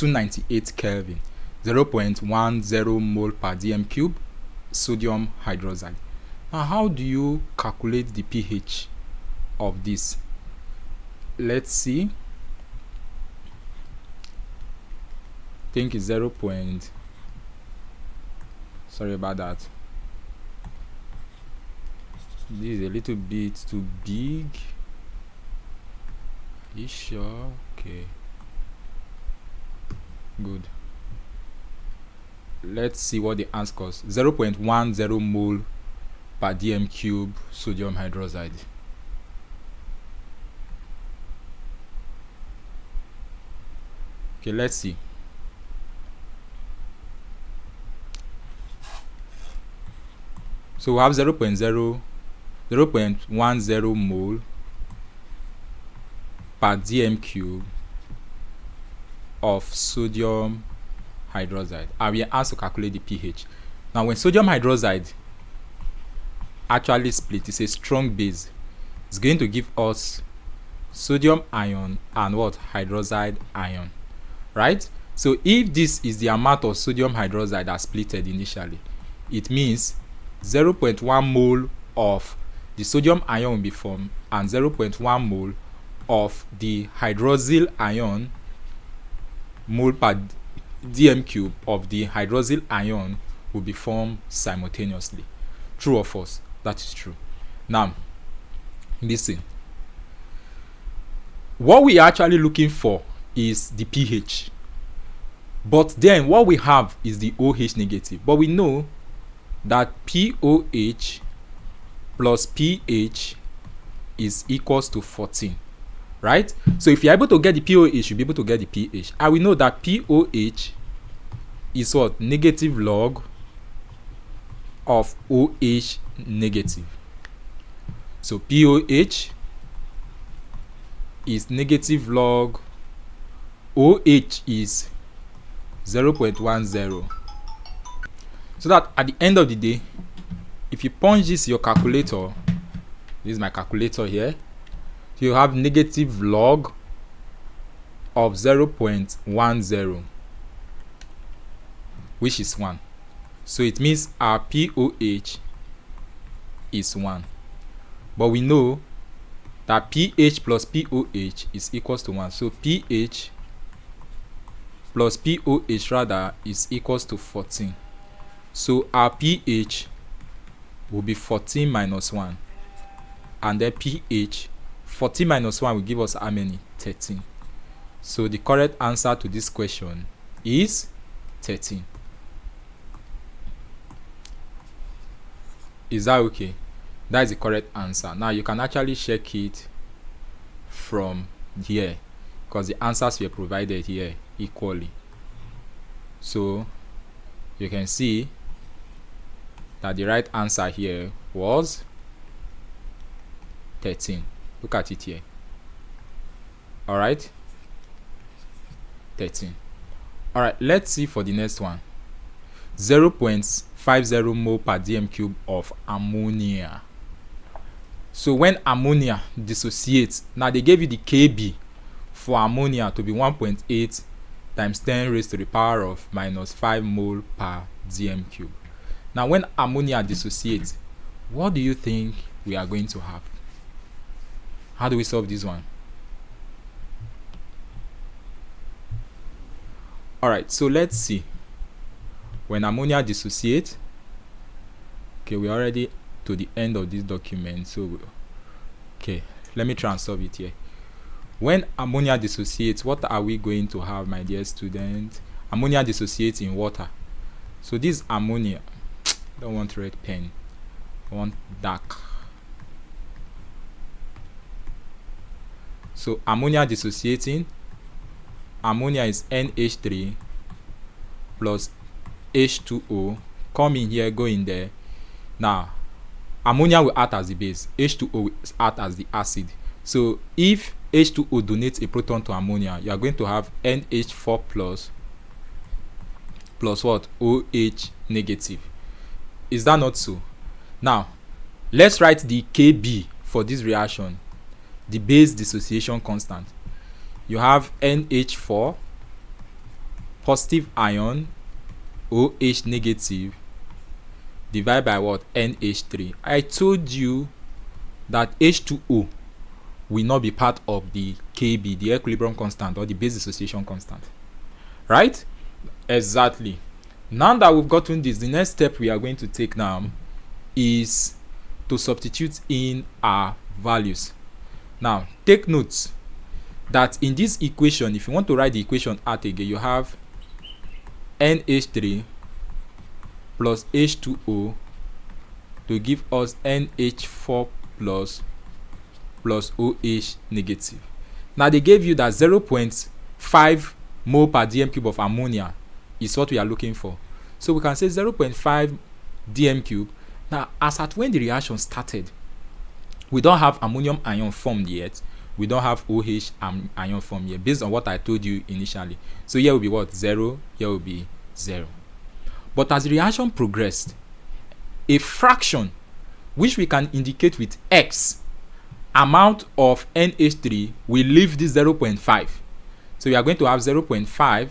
298 Kelvin, 0.10 mole per dm cube, sodium hydroxide. Now, how do you calculate the pH of this? Let's see. I think it's sorry about that. This is a little bit too big. Are you sure? Okay. Good. Let's see what the answer costs. 0.10 mole per dm cube sodium hydroxide. Okay, let's see. So we have 0.10 mole per dm cube of sodium hydroxide, and we are asked to calculate the pH. Now, when sodium hydroxide actually split, it's a strong base. It's going to give us sodium ion and what? Hydroxide ion, right? So if this is the amount of sodium hydroxide that splitted initially, it means 0.1 mole of the sodium ion will be formed and 0.1 mole of the hydroxyl ion mole per dm cube of the hydroxyl ion will be formed simultaneously. True or false? That is true. Now, listen. What we are actually looking for is the pH. But then what we have is the OH negative. But we know that POH plus pH is equals to 14. Right? So if you're able to get the POH, you'll be able to get the pH. And we know that POH is what? Negative log of OH negative. So POH is negative log OH is 0.10. So that at the end of the day, if you punch this in your calculator, this is my calculator here, you have negative log of 0.10, which is 1. So it means our POH is 1. But we know that pH plus POH is equals to 1. So pH plus POH rather is equals to 14. So our pH will be 14 minus 1. And then pH, 14 minus 1 will give us how many? 13. So the correct answer to this question is 13. Is that okay? That is the correct answer. Now you can actually check it from here because the answers were provided here equally. So you can see that the right answer here was 13. Look at it here. All right, 13. All right, let's see for the next one. 0.50 mole per dm cube of ammonia. So when ammonia dissociates, now they gave you the Kb for ammonia to be 1.8 times 10 raised to the power of minus 5 mole per dm cube. Now when ammonia dissociates, what do you think we are going to have? How do we solve this one? Alright, so let's see. When ammonia dissociates, okay, we're already to the end of this document. So, okay, let me try and solve it here. When ammonia dissociates, what are we going to have, my dear student? Ammonia dissociates in water. So this ammonia, I don't want red pen, I want dark. So ammonia dissociating, ammonia is NH3 plus H2O. Come in here, go in there. Now ammonia will act as the base, H2O will act as the acid. So if H2O donates a proton to ammonia, you are going to have NH4 plus what? OH negative. Is that not so? Now let's write the Kb for this reaction, the base dissociation constant. You have NH4 positive ion OH negative divided by what? NH3. I told you that H2O will not be part of the Kb, the equilibrium constant, or the base dissociation constant, right? Exactly. Now that we've gotten this, the next step we are going to take now is to substitute in our values. Now take note that in this equation, if you want to write the equation out again, you have NH3 plus H2O to give us NH4 plus OH negative. Now they gave you that 0.5 mole per dm cube of ammonia is what we are looking for. So we can say 0.5 dm cube. Now as at when the reaction started, we don't have ammonium ion formed yet. We don't have OH ion formed yet, based on what I told you initially. So here will be what? 0. Here will be 0. But as the reaction progressed, a fraction, which we can indicate with X, amount of NH3 will leave this 0.5. So we are going to have 0.5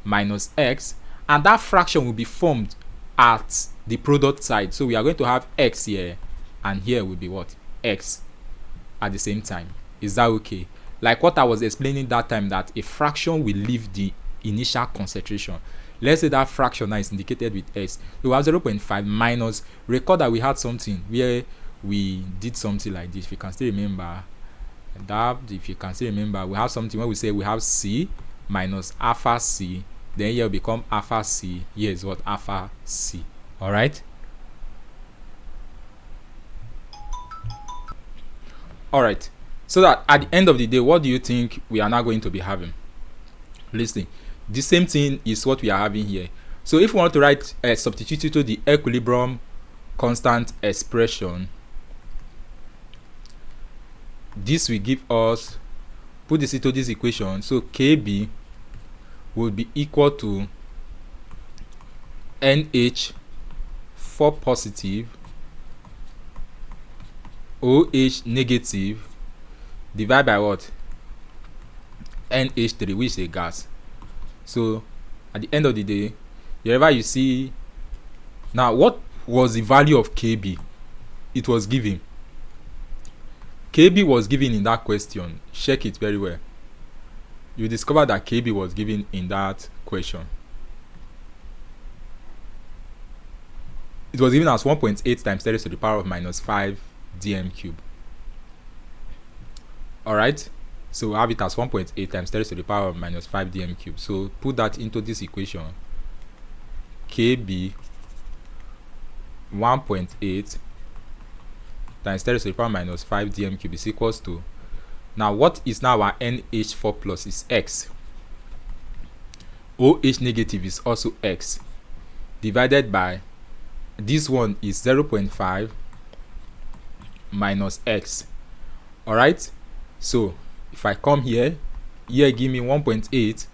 minus X, and that fraction will be formed at the product side. So we are going to have X here, and here will be what? X at the same time. Is that okay? Like what I was explaining that time, that a fraction will leave the initial concentration. Let's say that fraction now is indicated with X. So we have 0.5 minus, recall that we had something where we did something like this. If you can still remember that, we have something where we say we have C minus alpha C, then here will become alpha C. Here is what? Alpha C. All right. All right. So that at the end of the day, what do you think we are now going to be having? Listen, the same thing is what we are having here. So if we want to write substitute it to the equilibrium constant expression, this will give us, put this into this equation. So Kb will be equal to NH4 positive OH negative divided by what? NH3, which is a gas. So at the end of the day, wherever you see, now what was the value of Kb? It was given. Kb was given in that question. Check it very well. You discover that Kb was given in that question. It was given as 1.8 times 10 to the power of minus 5 dm cube. Alright, so we have it as 1.8 times 10 to the power of minus 5 dm cube. So put that into this equation. Kb 1.8 times 10 to the power minus 5 dm cube is equals to, now what is now our NH4 plus is X. OH negative is also X, divided by, this one is 0.5 minus X. Alright, so if I come here give me 1.8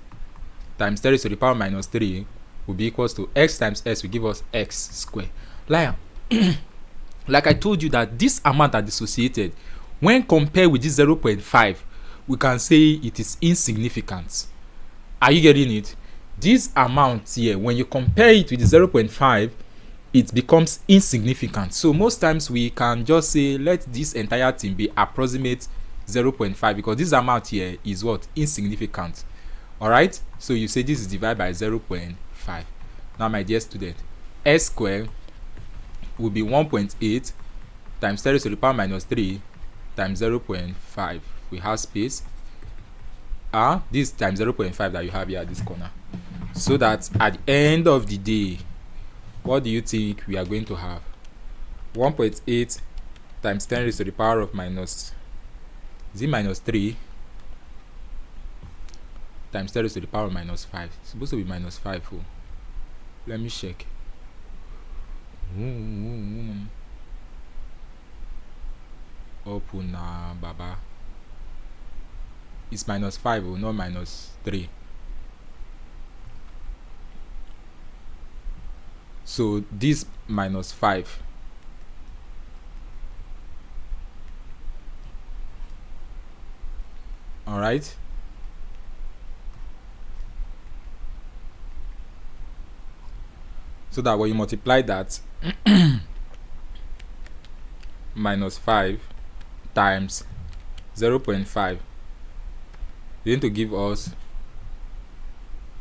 times 10 to the power minus 3 will be equals to X times S will give us X square. Like I told you that this amount are dissociated. When compared with this 0.5, we can say it is insignificant. Are you getting it? This amount here, when you compare it with the 0.5, it becomes insignificant. So most times we can just say let this entire thing be approximate 0.5, because this amount here is what? Insignificant. Alright, so you say this is divided by 0.5. Now my dear student, S square will be 1.8 times 10 to the power minus 3 times 0.5. We have space. This times 0.5 that you have here at this corner. So that at the end of the day, what do you think we are going to have? 1.8 times 10 raised to the power of minus, is it minus 3 times 10 raised to the power of minus 5? It's supposed to be minus 5. Oh. Let me check. Open baba. It's minus 5, oh, not minus 3. So this minus 5. All right. So that when you multiply that minus 5 times 0.5, it's going to give us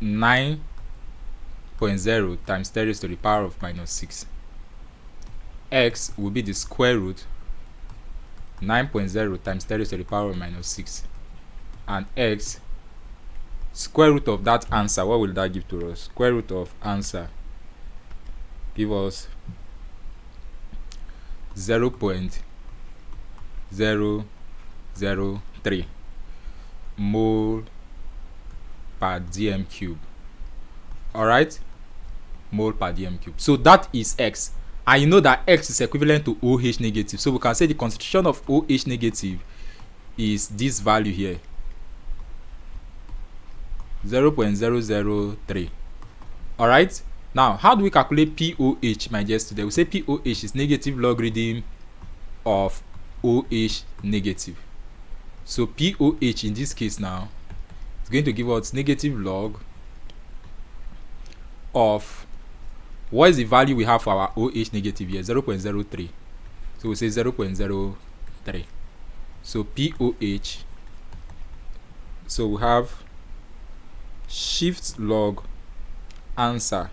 9.0 times 10 raised to the power of minus 6. X will be the square root 9.0 times 10 raised to the power of minus 6. And x, square root of that answer, what will that give to us? Square root of answer give us 0.003 mole per dm cube. Alright, mole per dm cube. So that is x, and you know that x is equivalent to OH negative, so we can say the concentration of OH negative is this value here, 0.003. Alright, now how do we calculate POH, my dear student? We say POH is negative logarithm of OH negative. So POH in this case now is going to give us negative log of, what is the value we have for our OH negative here? 0.03. So we say 0.03. So POH, so we have shift log answer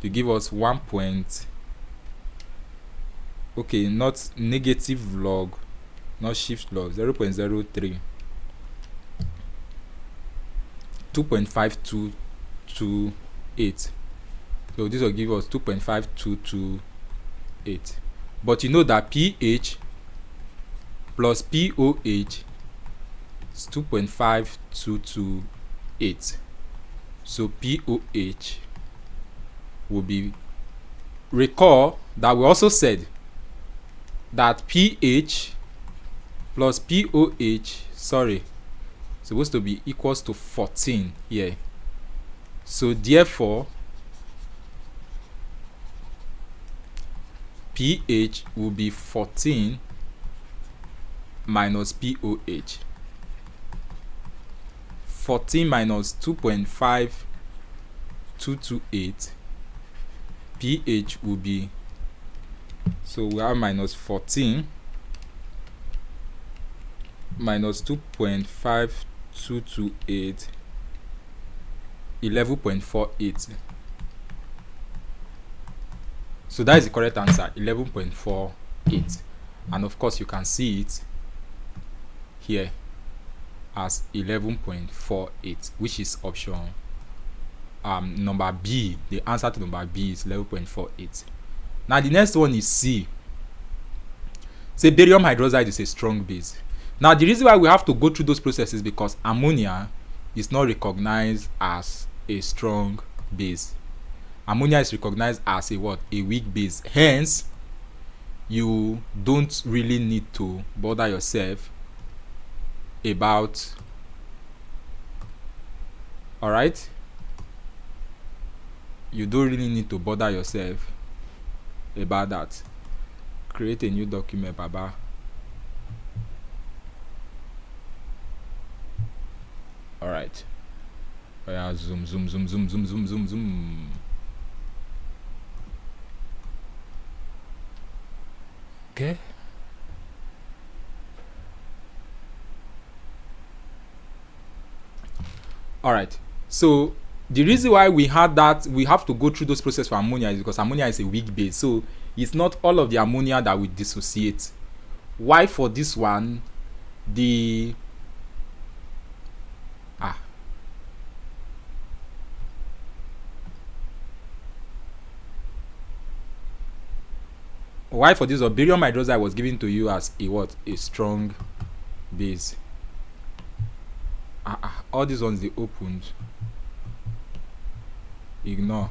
to give us 1. Okay, not negative log, not shift log, 0.03, 2.5228. So this will give us 2.5228. But you know that pH plus POH is 2.5228. So POH will be, recall that we also said that pH plus POH, supposed to be equals to 14 here. So therefore pH will be 14 minus POH. 14 minus 2.5228, pH will be, so we have minus 14 minus 2.5228, 11.48. So that is the correct answer, 11.48. And of course you can see it here as 11.48, which is option number B. The answer to number B is 11.48. Now the next one is C. Say barium hydroxide is a strong base. Now the reason why we have to go through those processes is because ammonia is not recognized as a strong base. Ammonia is recognized as a what? A weak base. Hence, you don't really need to bother yourself about, alright, you don't really need to bother yourself about that. Create a new document, baba. Alright, zoom. Okay. Alright, so the reason why we had that, we have to go through those processes for ammonia is because ammonia is a weak base. So it's not all of the ammonia that will dissociate. Why for this one, the why for this one, barium hydroxide was given to you as a what? A strong base. All these ones they opened. Ignore.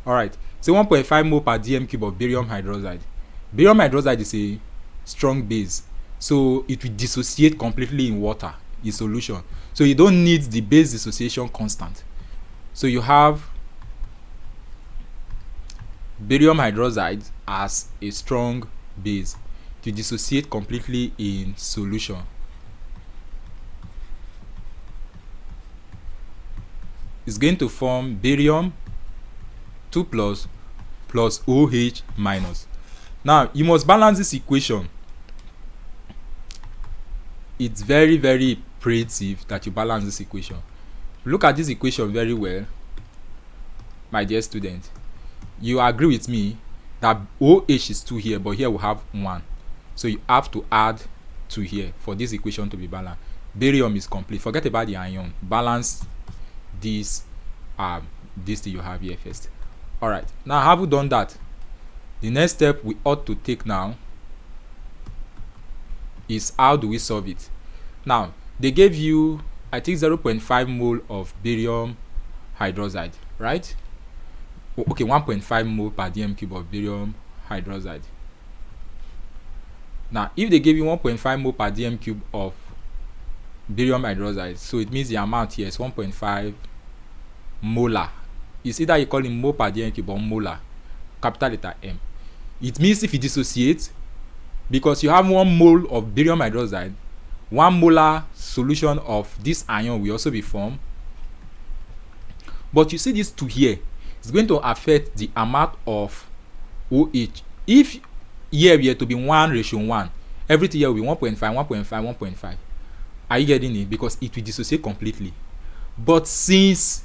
Alright, so 1.5 mole per dm cube of barium hydroxide. Barium hydroxide is a strong base, so it will dissociate completely in water, in solution. So you don't need the base dissociation constant. So you have barium hydroxide as a strong base to dissociate completely in solution. It's going to form barium 2 plus OH minus. Now you must balance this equation. It's very imperative that you balance this equation. Look at this equation very well, my dear student. You agree with me that OH is 2 here, but here we have 1, so you have to add 2 here for this equation to be balanced. Barium is complete. Forget about the ion. Balance this thing you have here first. All right, now have we done that? The next step we ought to take now is how do we solve it. Now they gave you, I think, 0.5 mole of barium hydroxide, right? Okay, 1.5 mole per dm cube of barium hydroxide. Now if they give you 1.5 mole per dm cube of barium hydroxide, so it means the amount here is 1.5 molar. It's either you call it mole per dm cube or molar, capital letter M. It means if you dissociate, because you have 1 mole of barium hydroxide, 1 molar solution of this ion will also be formed. But you see this 2 here, it's going to affect the amount of OH. If here we are to be 1:1, everything here will be 1.5, 1.5, 1.5. Are you getting it? Because it will dissociate completely. But since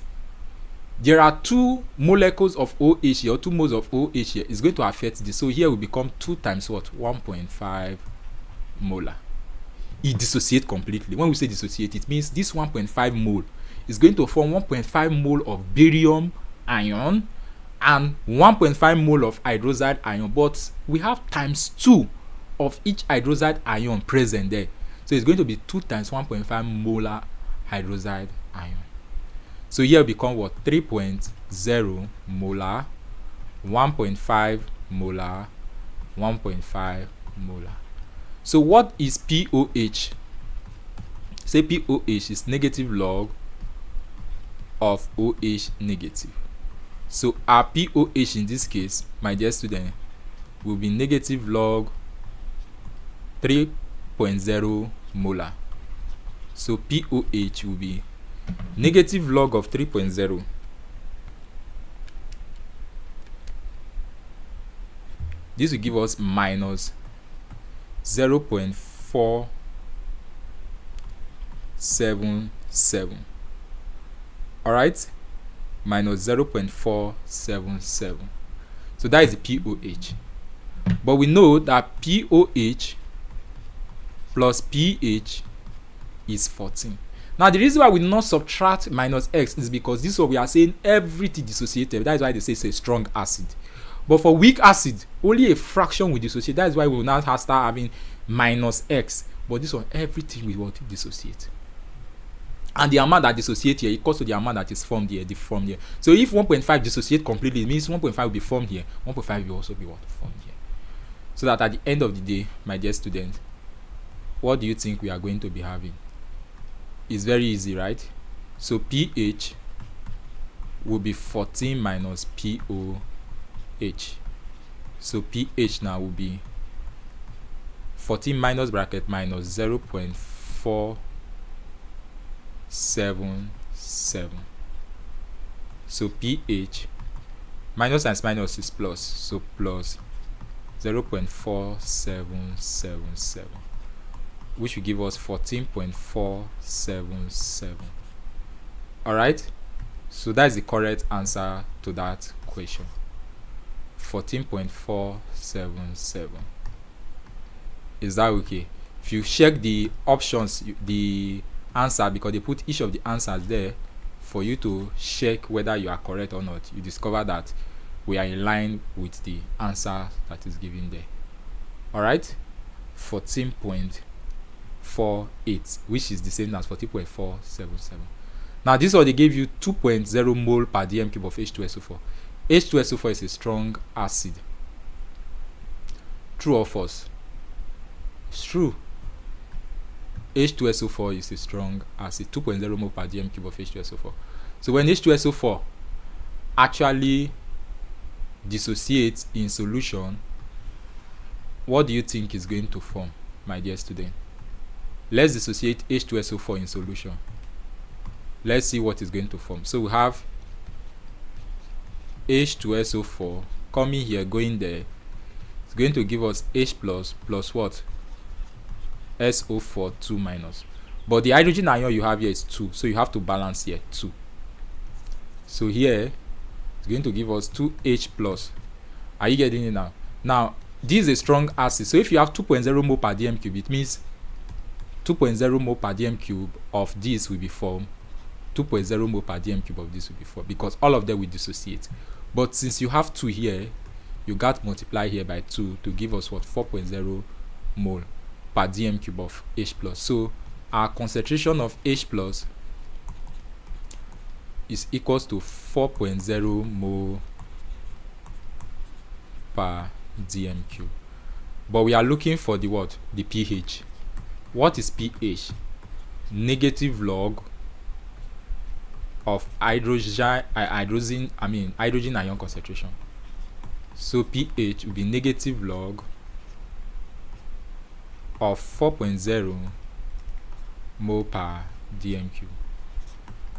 there are 2 molecules of OH here, or 2 moles of OH here, it's going to affect this. So here will become 2 times what? 1.5 molar. It dissociates completely. When we say dissociate, it means this 1.5 mole is going to form 1.5 mole of barium ion and 1.5 mole of hydroxide ion, but we have times 2 of each hydroxide ion present there. So it's going to be 2 times 1.5 molar hydroxide ion. So here become what? 3.0 molar, 1.5 molar, 1.5 molar. So what is POH? Say POH is negative log of OH negative. So our POH in this case, my dear student, will be negative log 3.0 molar. So POH will be negative log of 3.0 this will give us minus 0.477. all right, minus 0.477. so that is the POH. But we know that POH plus pH is 14. Now the reason why we not subtract minus x is because this is what we are saying everything dissociated. That is why they say it's a strong acid. But for weak acid, only a fraction will dissociate. That is why we will now start having minus x. But this one, everything will want to dissociate. And the amount that dissociate here equals to the amount that is formed here, deformed here. So if 1.5 dissociate completely, it means 1.5 will be formed here. 1.5 will also be what? Formed here. So that at the end of the day, my dear student, what do you think we are going to be having? It's very easy, right? So pH will be 14 minus POH. So pH now will be 14 minus bracket minus 0.477. So pH minus times minus is plus, so plus 0.4777, which will give us 14.477. all right, so that is the correct answer to that question. 14.477. is that okay? If you check the options, the answer, because they put each of the answers there for you to check whether you are correct or not, you discover that we are in line with the answer that is given there. all right, 14.48, which is the same as 14.477. now this one, they gave you 2.0 mole per dm cube of H2SO4. H2SO4 is a strong acid. True or false? It's true. H2SO4 is a strong acid. 2.0 mole per dm cube of H2SO4. So when H2SO4 actually dissociate in solution, what do you think is going to form, my dear student? Let's dissociate H2SO4 in solution. Let's see what is going to form. So we have H2SO4 coming here, going there. It's going to give us H plus what? SO4 2 minus. But the hydrogen ion you have here is 2, so you have to balance here 2. So here it's going to give us 2H plus. Are you getting it now? Now this is a strong acid, so if you have 2.0 mole per dm cube, it means 2.0 mole per dm cube of this will be formed. 2.0 mole per dm cube of this will be formed, because all of them will dissociate. But since you have 2 here, you got to multiply here by 2 to give us what? 4.0 mole per dm cube of H plus. So our concentration of H plus is equals to 4.0 mole per dm cube. But we are looking for the what? The pH. What is pH? Negative log of hydrogen ion concentration. So pH will be negative log of 4.0 mole per dm cube.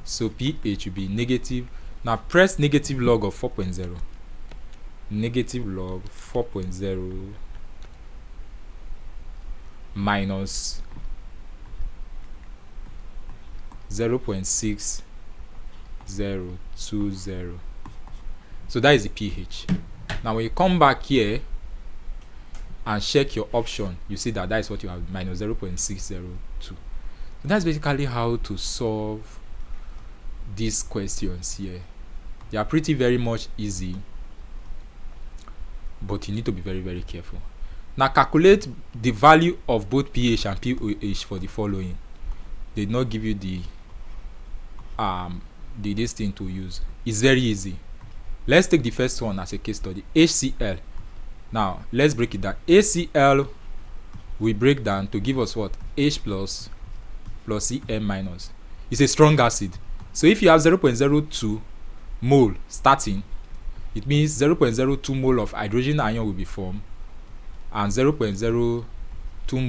So pH will be negative. Now press negative log of 4.0. Negative log 4.0 minus 0.6020. So that is the pH. Now when you come back here and check your option, you see that is what you have, minus 0.602. So that's basically how to solve these questions here. They are pretty very much easy, but you need to be very, very careful. Now calculate the value of both pH and pOH for the following. They did not give you the this thing to use. It's very easy. Let's take the first one as a case study. HCl. Now let's break it down. HCl we break down to give us what? H plus Cm minus. It's a strong acid. So if you have 0.02 mole starting, it means 0.02 mole of hydrogen ion will be formed and 0.02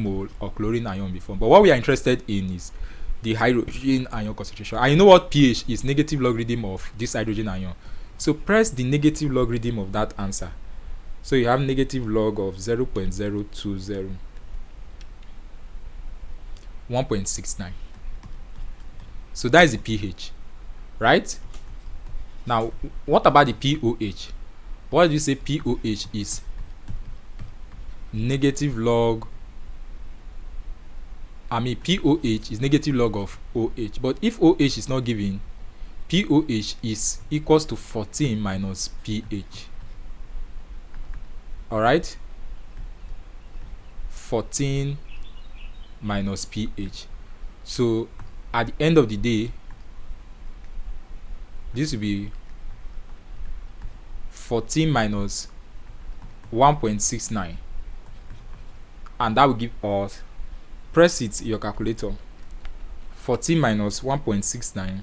mole of chlorine ion will be formed. But what we are interested in is the hydrogen ion concentration. And you know what pH is? Negative logarithm of this hydrogen ion. So press the negative logarithm of that answer. So you have negative log of 0.020, 1.69. So that is the pH, right? Now what about the pOH? What do you say pOH is? Negative log, pOH is negative log of OH. But if OH is not given, pOH is equals to 14 minus pH. Alright? 14 minus pH. So at the end of the day, this will be 14 minus 1.69, and that will give us, press it in your calculator, 14 minus 1.69